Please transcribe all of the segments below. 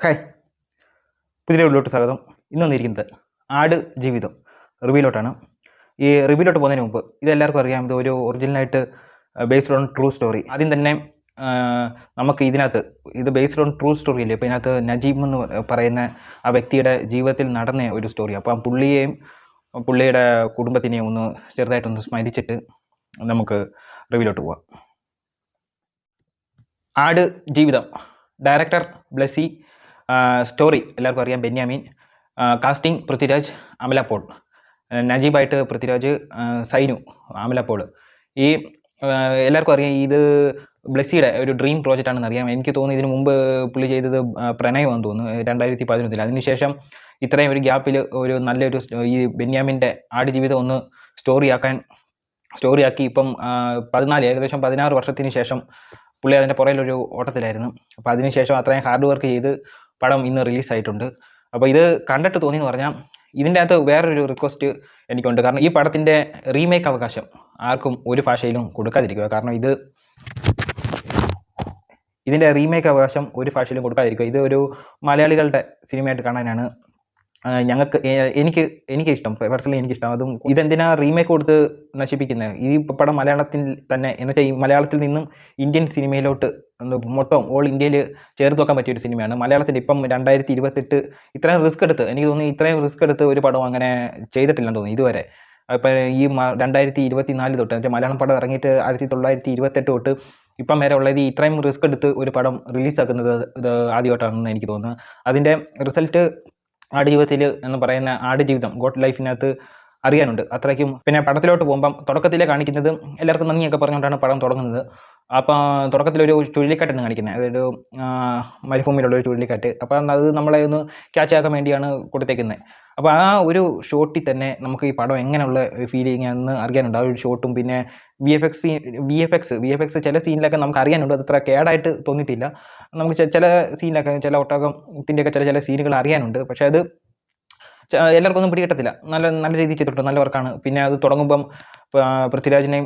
Hi, പുതിയ വീട്ടിലോട്ട് സ്വാഗതം. ഇന്ന് വന്നിരിക്കുന്നത് ആട് ജീവിതം റിവ്യൂലോട്ടാണ്. ഈ റിവ്യൂലോട്ട് പോകുന്നതിന് മുമ്പ് ഇതെല്ലാവർക്കും അറിയാം, ഇത് ഒരു ഒറിജിനലായിട്ട് ബേസ്ഡ് ഓൺ ട്രൂ സ്റ്റോറി. ആദ്യം തന്നെ നമുക്ക് ഇതിനകത്ത് ഇത് ബേസ്ഡ് ഓൺ ട്രൂ സ്റ്റോറി അല്ലേ, അപ്പോൾ ഇതിനകത്ത് നജീം എന്ന് പറയുന്ന ആ വ്യക്തിയുടെ ജീവിതത്തിൽ നടന്ന ഒരു സ്റ്റോറി. അപ്പം പുള്ളിയെയും പുള്ളിയുടെ കുടുംബത്തിനെയും ഒന്ന് ചെറുതായിട്ടൊന്ന് സ്മരിച്ചിട്ട് നമുക്ക് റിവ്യൂലോട്ട് പോവാം. ആട് ജീവിതം, ഡയറക്ടർ ബ്ലെസ്സി, സ്റ്റോറി എല്ലാവർക്കും അറിയാം ബെന്യാമിൻ, കാസ്റ്റിംഗ് പൃഥ്വിരാജ്, അമല പോൾ, നജീബായിട്ട് പൃഥ്വിരാജ്, സൈനു, അമല പോൾ. ഈ എല്ലാവർക്കും അറിയാം ഇത് ബ്ലെസ്സിയുടെ ഒരു ഡ്രീം പ്രോജക്റ്റ് ആണെന്ന് അറിയാം. എനിക്ക് തോന്നുന്നു ഇതിനു മുമ്പ് പുള്ളി ചെയ്തത് പ്രണയമാണെന്ന് തോന്നുന്നു 2011. അതിനുശേഷം ഇത്രയും ഒരു ഗ്യാപ്പിൽ ഒരു നല്ലൊരു ഈ ബെന്യാമിൻ്റെ ആടുജീവിതം ഒന്ന് സ്റ്റോറിയാക്കി ഇപ്പം ഏകദേശം 16 വർഷത്തിന് ശേഷം പുള്ളി അതിൻ്റെ പുറകിലൊരു ഓട്ടത്തിലായിരുന്നു. അപ്പോൾ അതിനുശേഷം അത്രയും ഹാർഡ് വർക്ക് ചെയ്ത് പടം ഇന്ന് റിലീസായിട്ടുണ്ട്. അപ്പോൾ ഇത് കണ്ടിട്ട് തോന്നിയെന്ന് പറഞ്ഞാൽ ഇതിൻ്റെ അകത്ത് വേറൊരു റിക്വസ്റ്റ് എനിക്കുണ്ട്. കാരണം ഈ പടത്തിൻ്റെ റീമേക്ക് അവകാശം ആർക്കും ഒരു ഭാഷയിലും കൊടുക്കാതിരിക്കുക. കാരണം ഇതിൻ്റെ റീമേക്ക് അവകാശം ഒരു ഭാഷയിലും കൊടുക്കാതിരിക്കുക. ഇത് ഒരു മലയാളികളുടെ സിനിമയായിട്ട് കാണാനാണ് എനിക്ക് ഇഷ്ടം. പേഴ്സണലി എനിക്കിഷ്ടം. അതും ഇതെന്തിനാ റീമേക്ക് കൊടുത്ത് നശിപ്പിക്കുന്നത്? ഈ പടം മലയാളത്തിൽ തന്നെ, എന്നുവെച്ചാൽ ഈ മലയാളത്തിൽ നിന്നും ഇന്ത്യൻ സിനിമയിലോട്ട് മൊത്തം ഓൾ ഇന്ത്യയിൽ ചേർത്ത് വെക്കാൻ പറ്റിയൊരു സിനിമയാണ്. മലയാളത്തിൽ ഇപ്പം 2028 ഇത്രയും റിസ്ക് എടുത്ത്, എനിക്ക് തോന്നുന്നു ഇത്രയും റിസ്ക് എടുത്ത് ഒരു പടം അങ്ങനെ ചെയ്തിട്ടില്ലെന്ന് തോന്നുന്നു ഇതുവരെ. ഇപ്പം ഈ 2024 തൊട്ട്, എന്നുവെച്ചാൽ മലയാളം പടം ഇറങ്ങിയിട്ട് 1928 തൊട്ട് ഇപ്പം വരെ ഉള്ളത് ഇത്രയും റിസ്ക് എടുത്ത് ഒരു പടം റിലീസാക്കുന്നത് ഇത് ആദ്യമായിട്ടാണെന്ന് എനിക്ക് തോന്നുന്നത്. അതിൻ്റെ റിസൾട്ട് ആടുജീവിതത്തിൽ എന്ന് പറയുന്ന ആടുജീവിതം ഗോഡ് ലൈഫിനകത്ത് അറിയാനുണ്ട് അത്രയ്ക്കും. പിന്നെ പടത്തിലോട്ട് പോകുമ്പം തുടക്കത്തിലെ കാണിക്കുന്നത് എല്ലാവർക്കും നന്ദിയൊക്കെ പറഞ്ഞുകൊണ്ടാണ് പടം തുടങ്ങുന്നത്. അപ്പോൾ തുടക്കത്തിലൊരു ചുഴലിക്കാറ്റാണ് കാണിക്കുന്നത്, അതൊരു മരുഭൂമിയിലുള്ളൊരു ചുഴലിക്കാറ്റ്. അപ്പം അത് നമ്മളെ ഒന്ന് ക്യാച്ച് ആക്കാൻ വേണ്ടിയാണ് കൊടുത്തേക്കുന്നത്. അപ്പോൾ ആ ഒരു ഷോട്ടിൽ തന്നെ നമുക്ക് ഈ പടം എങ്ങനെയുള്ള ഫീലിംഗ് എന്ന് അറിയാനുണ്ട്. ആ ഒരു ഷോട്ടും പിന്നെ വി എഫ് എക്സ് ചില സീനിലൊക്കെ നമുക്ക് അറിയാനുണ്ട്. അത് അത്ര കേടായിട്ട് തോന്നിയിട്ടില്ല. നമുക്ക് ചില സീനിലൊക്കെ, ചില ഒട്ടകത്തിൻ്റെയൊക്കെ ചില സീനുകൾ അറിയാനുണ്ട്. പക്ഷേ അത് എല്ലാവർക്കും ഒന്നും പിടികിട്ടത്തില്ല. നല്ല രീതിയിൽ ചെയ്തിട്ടുണ്ട്, നല്ല വർക്കാണ്. പിന്നെ അത് തുടങ്ങുമ്പം പൃഥ്വിരാജിനെയും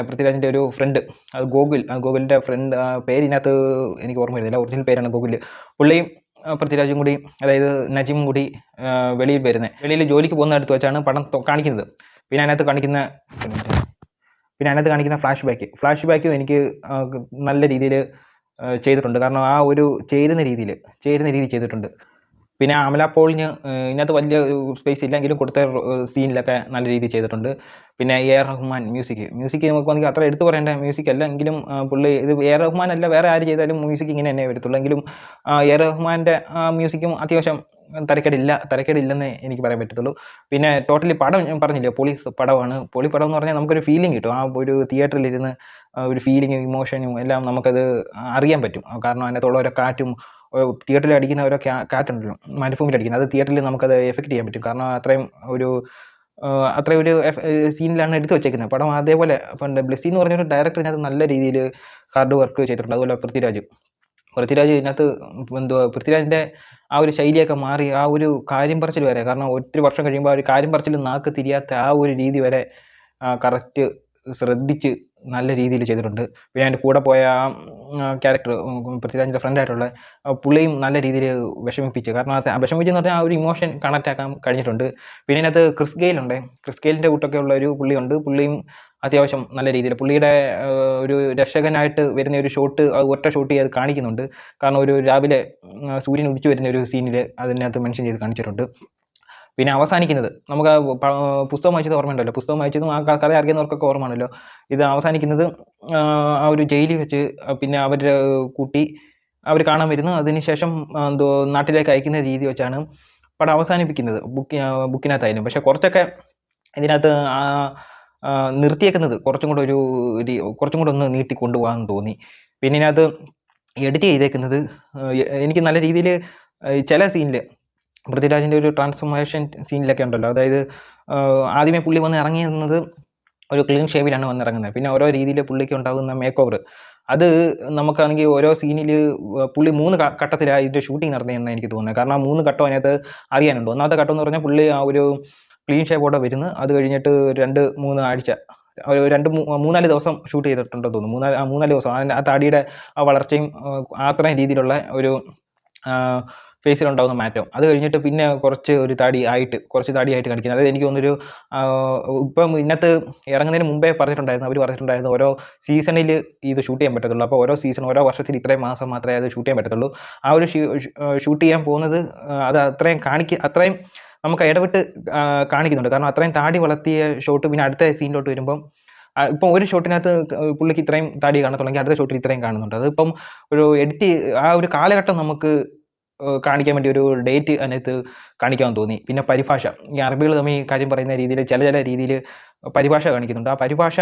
പൃഥ്വിരാജിൻ്റെ ഒരു ഫ്രണ്ട്, അത് ഗോകുലിൻ്റെ ഫ്രണ്ട്, പേരിനകത്ത് എനിക്ക് ഓർമ്മ വരുന്നില്ല, ഒറിജിനൽ പേരാണ് ഗോകുൽ. പുള്ളിയും പൃഥ്വിരാജും കൂടി, അതായത് നജീമും കൂടി വെളിയിൽ ജോലിക്ക് പോകുന്നിടത്ത് വെച്ചാണ് പടം കാണിക്കുന്നത്. പിന്നെ അതിനകത്ത് കാണിക്കുന്ന ഫ്ലാഷ് ബാക്കും എനിക്ക് നല്ല രീതിയിൽ ചെയ്തിട്ടുണ്ട്. കാരണം ആ ഒരു ചേരുന്ന രീതി ചെയ്തിട്ടുണ്ട്. പിന്നെ അമല പോളിന് ഇതിനകത്ത് വലിയ സ്പേസ് ഇല്ലെങ്കിലും കൊടുത്ത സീനിലൊക്കെ നല്ല രീതിയിൽ ചെയ്തിട്ടുണ്ട്. പിന്നെ AR റഹ്മാൻ മ്യൂസിക് നമുക്ക് വന്നെങ്കിൽ അത്ര എടുത്തു പറയേണ്ട മ്യൂസിക് അല്ല, എങ്കിലും പുള്ളി ഇത് AR റഹ്മാൻ അല്ല, വേറെ ആര് ചെയ്താലും മ്യൂസിക് ഇങ്ങനെ തന്നെ വരത്തുള്ളൂ. എങ്കിലും AR റഹ്മാൻ്റെ മ്യൂസിക്കും അത്യാവശ്യം തരക്കേടില്ലെന്ന് എനിക്ക് പറയാൻ പറ്റത്തുള്ളൂ. പിന്നെ ടോട്ടലി പടം ഞാൻ പറഞ്ഞില്ലേ, പൊളി പടം എന്ന് പറഞ്ഞാൽ നമുക്കൊരു ഫീലിംഗ് കിട്ടും. ആ ഒരു തിയേറ്ററിലിരുന്ന് ഒരു ഫീലിങ്ങും ഇമോഷനും എല്ലാം നമുക്കത് അറിയാൻ പറ്റും. കാരണം അതിനകത്തുള്ള ഓരോ കാറ്റും തിയേറ്ററിൽ അടിക്കുന്ന ഓരോ കാറ്റുണ്ടല്ലോ, മരുഭൂമിയിൽ അടിക്കുന്നത്, അത് തിയേറ്ററിൽ നമുക്കത് എഫക്റ്റ് ചെയ്യാൻ പറ്റും. കാരണം അത്രയും ഒരു സീനിലാണ് എടുത്തു വെച്ചേക്കുന്നത് പടം. അതേപോലെ ബ്ലെസ്സി എന്ന് പറഞ്ഞൊരു ഡയറക്ടറിനകത്ത് നല്ല രീതിയിൽ ഹാർഡ് വർക്ക് ചെയ്തിട്ടുണ്ട്. അതുപോലെ പൃഥ്വിരാജ് ഇതിനകത്ത് പൃഥ്വിരാജിൻ്റെ ആ ഒരു ശൈലിയൊക്കെ മാറി, ആ ഒരു കാര്യം പറച്ചിൽ വരെ, കാരണം ഒത്തിരി വർഷം കഴിയുമ്പോൾ ആ ഒരു കാര്യം പറച്ചിൽ നാക്ക് തിരിയാത്ത ആ ഒരു രീതി വരെ കറക്റ്റ് ശ്രദ്ധിച്ച് നല്ല രീതിയിൽ ചെയ്തിട്ടുണ്ട്. പിന്നെ അതിൻ്റെ കൂടെ പോയ ആ ക്യാരക്ടർ, പൃഥ്വിരാജിൻ്റെ ഫ്രണ്ടായിട്ടുള്ള പുള്ളിയും നല്ല രീതിയിൽ വിഷമിപ്പിച്ച്, കാരണം വിഷമിച്ചെന്ന് പറഞ്ഞാൽ ആ ഒരു ഇമോഷൻ കണക്റ്റ് ആക്കാൻ കഴിഞ്ഞിട്ടുണ്ട്. പിന്നെ ഇതിനകത്ത് ക്രിസ് ഗെയിലിൻ്റെ കൂട്ടൊക്കെ ഉള്ള ഒരു പുള്ളിയുണ്ട്. പുള്ളിയും അത്യാവശ്യം നല്ല രീതിയിൽ പുള്ളിയുടെ ഒരു രക്ഷകനായിട്ട് വരുന്ന ഒരു ഷോട്ട്, ഒറ്റ ഷോട്ട് അത് കാണിക്കുന്നുണ്ട്. കാരണം ഒരു രാവിലെ സൂര്യൻ ഉദിച്ചു വരുന്ന ഒരു സീനിൽ അതിനകത്ത് മെൻഷൻ ചെയ്ത് കാണിച്ചിട്ടുണ്ട്. പിന്നെ അവസാനിക്കുന്നത്, നമുക്ക് പുസ്തകം വായിച്ചത് ഓർമ്മയുണ്ടല്ലോ, പുസ്തകം വായിച്ചതും ആ കഥ അറിയുന്നവർക്കൊക്കെ ഓർമ്മയാണല്ലോ. ഇത് അവസാനിക്കുന്നത് ആ ഒരു ജയിലിൽ വെച്ച്, പിന്നെ അവരുടെ കൂട്ടി അവർ കാണാൻ വരുന്നു. അതിനുശേഷം നാട്ടിലേക്ക് അയക്കുന്ന രീതി വെച്ചാണ് പടം അവസാനിപ്പിക്കുന്നത്, ബുക്കിനകത്തായാലും. പക്ഷേ കുറച്ചൊക്കെ ഇതിനകത്ത് നിർത്തിയേക്കുന്നത് കുറച്ചും കൂടെ ഒന്ന് നീട്ടി കൊണ്ടുപോകാമെന്ന് തോന്നി. പിന്നെ ഇതിനകത്ത് എഡിറ്റ് ചെയ്തേക്കുന്നത് എനിക്ക് നല്ല രീതിയിൽ ചില സീനിൽ പൃഥ്വിരാജിൻ്റെ ഒരു ട്രാൻസ്ഫോർമേഷൻ സീനിലൊക്കെ ഉണ്ടല്ലോ, അതായത് ആദ്യമേ പുള്ളി വന്ന് ഇറങ്ങിയിരുന്നത് ഒരു ക്ലീൻ ഷേവിലാണ് വന്നിറങ്ങുന്നത്. പിന്നെ ഓരോ രീതിയിൽ പുള്ളിക്ക് ഉണ്ടാകുന്ന മേക്ക് ഓവർ, അത് നമുക്കാണെങ്കിൽ ഓരോ സീനിൽ പുള്ളി 3 ഘട്ടത്തിലാണ് ഇതിൻ്റെ ഷൂട്ടിംഗ് നടന്നതെന്ന് എനിക്ക് തോന്നുന്നത്. കാരണം ആ 3 ഘട്ടം അതിനകത്ത് അറിയാനുണ്ട്. ഒന്നാമത്തെ ഘട്ടം എന്ന് പറഞ്ഞാൽ പുള്ളി ആ ഒരു ക്ലീൻ ഷേവോടെ വരുന്നു. അത് കഴിഞ്ഞിട്ട് 2-3 ആഴ്ച, ഒരു 2-3-4 ദിവസം ഷൂട്ട് ചെയ്തിട്ടുണ്ടെന്ന് തോന്നുന്നു. 3-4 ദിവസം ആ താടിയുടെ ആ വളർച്ചയും അത്രയും രീതിയിലുള്ള ഒരു ഫേസിലുണ്ടാകുന്ന മാറ്റം. അത് കഴിഞ്ഞിട്ട് പിന്നെ കുറച്ച് താടിയായിട്ട് കാണിക്കുന്നത്. അതായത് എനിക്ക് തോന്നുന്നൊരു ഇപ്പം ഇതിനകത്ത് ഇറങ്ങുന്നതിന് മുമ്പേ പറഞ്ഞിട്ടുണ്ടായിരുന്നു, അവർ പറഞ്ഞിട്ടുണ്ടായിരുന്നു ഓരോ സീസണിൽ ഇത് ഷൂട്ട് ചെയ്യാൻ പറ്റത്തുള്ളൂ. അപ്പോൾ ഓരോ സീസൺ ഓരോ വർഷത്തിൽ ഇത്രയും മാസം മാത്രമേ അത് ഷൂട്ട് ചെയ്യാൻ പറ്റത്തുള്ളൂ. ആ ഒരു ഷൂട്ട് ചെയ്യാൻ പോകുന്നത് അത് അത്രയും നമുക്ക് ഇടവിട്ട് കാണിക്കുന്നുണ്ട്. കാരണം അത്രയും താടി വളർത്തിയ ഷോട്ട് പിന്നെ അടുത്ത സീനിലോട്ട് വരുമ്പം ഇപ്പം ഒരു ഷോട്ടിനകത്ത് പുള്ളിക്ക് ഇത്രയും താടി കാണത്തുള്ളെങ്കിൽ അടുത്ത ഷോട്ടിൽ ഇത്രയും കാണുന്നുണ്ട്. അതിപ്പം ഒരു ആ ഒരു കാലഘട്ടം നമുക്ക് കാണിക്കാൻ വേണ്ടി ഒരു ഡേറ്റ് അതിനകത്ത് കാണിക്കാൻ തോന്നി. പിന്നെ പരിഭാഷ, ഈ അറബികൾ തമ്മിൽ കാര്യം പറയുന്ന രീതിയിൽ ചില രീതിയിൽ പരിഭാഷ കാണിക്കുന്നുണ്ട്. ആ പരിഭാഷ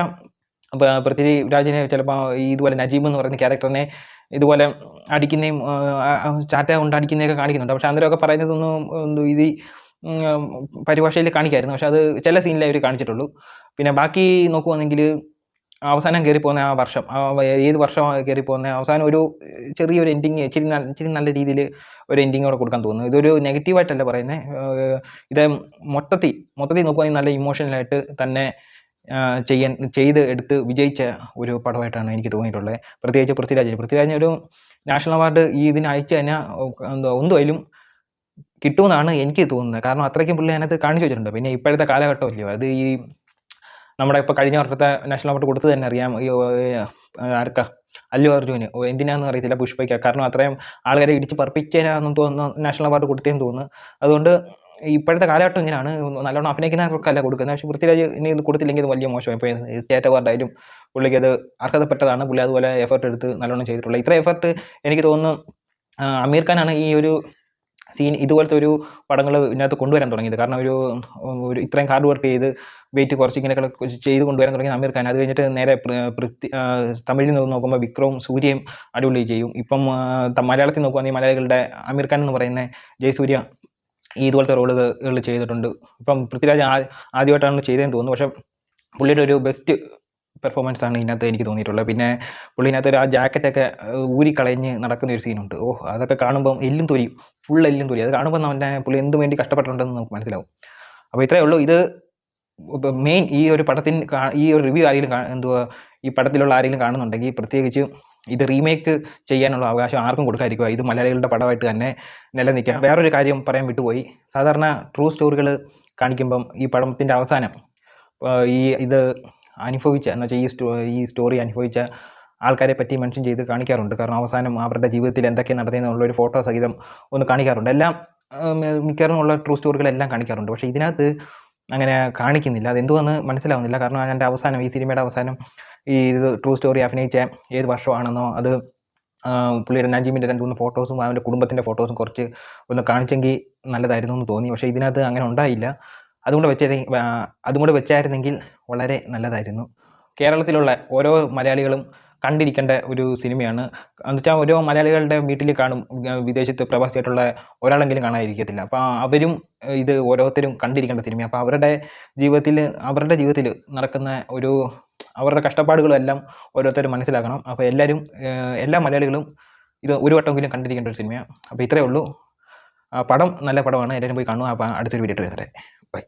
പൃഥ്വിരാജിനെ ചിലപ്പോൾ ഇതുപോലെ നജീബ് എന്ന് പറയുന്ന ക്യാരക്ടറിനെ ഇതുപോലെ അടിക്കുന്നതും ചാറ്റ കൊണ്ട് അടിക്കുന്നതൊക്കെ കാണിക്കുന്നുണ്ട്. പക്ഷെ അന്നേരമൊക്കെ പറയുന്നതൊന്നും ഇത് പരിഭാഷയിൽ കാണിക്കായിരുന്നു. പക്ഷെ അത് ചില സീനിലേ അവർ കാണിച്ചിട്ടുള്ളൂ. പിന്നെ ബാക്കി നോക്കുവാണെങ്കിൽ അവസാനം കയറിപ്പോകുന്ന ആ വർഷം, ഏത് വർഷമാണ് കയറിപ്പോകുന്നത്, അവസാനം ഒരു ചെറിയൊരു എൻഡിങ് ഇച്ചിരി നല്ല രീതിയിൽ ഒരു എൻഡിങ് കൂടെ കൊടുക്കാൻ തോന്നുന്നു. ഇതൊരു നെഗറ്റീവായിട്ടല്ല പറയുന്നത്. ഇത് മൊത്തത്തിൽ നോക്കുവാണെങ്കിൽ നല്ല ഇമോഷണലായിട്ട് തന്നെ ചെയ്ത് എടുത്ത് വിജയിച്ച ഒരു പടമായിട്ടാണ് എനിക്ക് തോന്നിയിട്ടുള്ളത്. പ്രത്യേകിച്ച് പൃഥ്വിരാജിന് ഒരു നാഷണൽ അവാർഡ് ഇതിന് അയച്ചു കഴിഞ്ഞാൽ എന്തായാലും കിട്ടുമെന്നാണ് എനിക്ക് തോന്നുന്നത്. കാരണം അത്രയ്ക്കും പുള്ളി അതിനകത്ത് കാണിച്ചു വെച്ചിട്ടുണ്ട്. പിന്നെ ഇപ്പോഴത്തെ കാലഘട്ടമല്ലയോ, അത് ഈ നമ്മുടെ ഇപ്പോൾ കഴിഞ്ഞ വർഷത്തെ നാഷണൽ അവാർഡ് കൊടുത്തത് തന്നെ അറിയാം. ആർക്കാ, അല്ലു അർജുന്. എന്തിനാണെന്ന് അറിയത്തില്ല, പുഷ്പയ്ക്ക്. കാരണം അത്രയും ആൾക്കാരെ ഇടിച്ച് പറപ്പിക്കാനാണെന്ന് തോന്നുന്നു നാഷണൽ അവാർഡ് കൊടുത്തതെന്ന് തോന്നുന്നു. അതുകൊണ്ട് ഇപ്പോഴത്തെ കാലഘട്ടം ഇങ്ങനെയാണ്. നല്ലോണം അഭിനയിക്കുന്നവർക്കല്ല കൊടുക്കുന്നത്. പക്ഷേ പൃഥ്വിരാജ് ഇനി ഇത് കൊടുത്തില്ലെങ്കിൽ ഇത് വലിയ മോശമായി. ഇപ്പോൾ സ്റ്റേറ്റ് അവാർഡായാലും പുള്ളിക്ക് അത് അർഹതപ്പെട്ടതാണ്. പുള്ളി അതുപോലെ എഫർട്ട് എടുത്ത് നല്ലോണം ചെയ്തിട്ടുള്ളത്. ഇത്ര എഫർട്ട് എനിക്ക് തോന്നുന്നു അമീർ ഖാനാണ് ഈ ഒരു ഇതുപോലത്തെ ഒരു പടങ്ങൾ ഇതിനകത്ത് കൊണ്ടുവരാൻ തുടങ്ങിയത്. കാരണം ഒരു ഇത്രയും ഹാർഡ് വർക്ക് ചെയ്ത് വെയിറ്റ് കുറച്ച് ഇങ്ങനെയൊക്കെ ചെയ്ത് കൊണ്ടുവരാൻ തുടങ്ങിയത് അമീർ ഖാൻ. അത് കഴിഞ്ഞിട്ട് നേരെ തമിഴിൽ നിന്ന് നോക്കുമ്പോൾ വിക്രവും സൂര്യയും അടിപൊളി ചെയ്യും. ഇപ്പം മലയാളത്തിൽ നോക്കുവാണെങ്കിൽ മലയാളികളുടെ അമീർ ഖാൻ എന്ന് പറയുന്ന ജയസൂര്യ ഇതുപോലത്തെ റോളുകൾ ചെയ്തിട്ടുണ്ട്. ഇപ്പം പൃഥ്വിരാജ് ആദ്യമായിട്ടാണ് ചെയ്തതെന്ന് തോന്നുന്നു. പക്ഷേ പുള്ളിയുടെ ഒരു ബെസ്റ്റ് പെർഫോമൻസ് ആണ് ഇതിനകത്ത് എനിക്ക് തോന്നിയിട്ടുള്ളത്. പിന്നെ പുള്ളിനകത്ത് ആ ജാക്കറ്റൊക്കെ ഊരിക്കളഞ്ഞ് നടക്കുന്ന ഒരു സീനുണ്ട്. അതൊക്കെ കാണുമ്പം ഫുൾ എല്ലും തൊലി. അത് കാണുമ്പോൾ പുള്ളി എന്ത് വേണ്ടി കഷ്ടപ്പെട്ടിട്ടുണ്ടെന്ന് നമുക്ക് മനസ്സിലാവും. അപ്പോൾ ഇത്രയേ ഉള്ളൂ. ഇത് മെയിൻ ഈ ഒരു പടത്തിന് ഈ ഒരു റിവ്യൂ ആരെങ്കിലും ഈ പടത്തിലുള്ള ആരെങ്കിലും കാണുന്നുണ്ടെങ്കിൽ പ്രത്യേകിച്ച് ഇത് റീമേക്ക് ചെയ്യാനുള്ള അവകാശം ആർക്കും കൊടുക്കാതിരിക്കുക. ഇത് മലയാളികളുടെ പടമായിട്ട് തന്നെ നിലനിൽക്കുക. വേറൊരു കാര്യം പറയാൻ വിട്ടുപോയി. സാധാരണ ട്രൂ സ്റ്റോറികൾ കാണിക്കുമ്പം ഈ പടത്തിൻ്റെ അവസാനം ഇത് അനുഭവിച്ച എന്നുവെച്ചാൽ ഈ സ്റ്റോറി അനുഭവിച്ച ആൾക്കാരെ പറ്റി മെൻഷൻ ചെയ്ത് കാണിക്കാറുണ്ട്. കാരണം അവസാനം അവരുടെ ജീവിതത്തിൽ എന്തൊക്കെ നടന്നതെന്നുള്ളൊരു ഫോട്ടോ സഹിതം ഒന്ന് കാണിക്കാറുണ്ട്. എല്ലാം മിക്കവാറും ഉള്ള ട്രൂ സ്റ്റോറികളെല്ലാം കാണിക്കാറുണ്ട്. പക്ഷേ ഇതിനകത്ത് അങ്ങനെ കാണിക്കുന്നില്ല. അതെന്തുവാന്ന് മനസ്സിലാവുന്നില്ല. കാരണം അതിൻ്റെ അവസാനം, ഈ സിനിമയുടെ അവസാനം ഇത് ട്രൂ സ്റ്റോറി അഭിനയിച്ച ഏത് വർഷമാണെന്നോ അത് പുള്ളിയുടെ നജീമിൻ്റെ 2-3 ഫോട്ടോസും അവൻ്റെ കുടുംബത്തിൻ്റെ ഫോട്ടോസും കുറച്ച് ഒന്ന് കാണിച്ചെങ്കിൽ നല്ലതായിരുന്നു എന്ന് തോന്നി. പക്ഷേ ഇതിനകത്ത് അങ്ങനെ ഉണ്ടായില്ല. അതും കൂടെ വെച്ചായിരുന്നെങ്കിൽ വളരെ നല്ലതായിരുന്നു. കേരളത്തിലുള്ള ഓരോ മലയാളികളും കണ്ടിരിക്കേണ്ട ഒരു സിനിമയാണ്. എന്നുവെച്ചാൽ ഓരോ മലയാളികളുടെ വീട്ടിൽ കാണും, വിദേശത്ത് പ്രവാസിയായിട്ടുള്ള ഒരാളെങ്കിലും കാണാതിരിക്കത്തില്ല. അപ്പോൾ അവരും ഇത് ഓരോരുത്തരും കണ്ടിരിക്കേണ്ട സിനിമയാണ്. അപ്പോൾ അവരുടെ ജീവിതത്തിൽ നടക്കുന്ന അവരുടെ കഷ്ടപ്പാടുകളും എല്ലാം ഓരോരുത്തരും മനസ്സിലാക്കണം. അപ്പോൾ എല്ലാ മലയാളികളും ഇത് ഒരു വട്ടമെങ്കിലും കണ്ടിരിക്കേണ്ട ഒരു സിനിമയാണ്. അപ്പോൾ ഇത്രയേ ഉള്ളൂ. പടം നല്ല പടമാണ്. എല്ലാവരും പോയി കാണുക. അപ്പോൾ അടുത്തൊരു വീഡിയോ വരുന്നത്. ബൈ.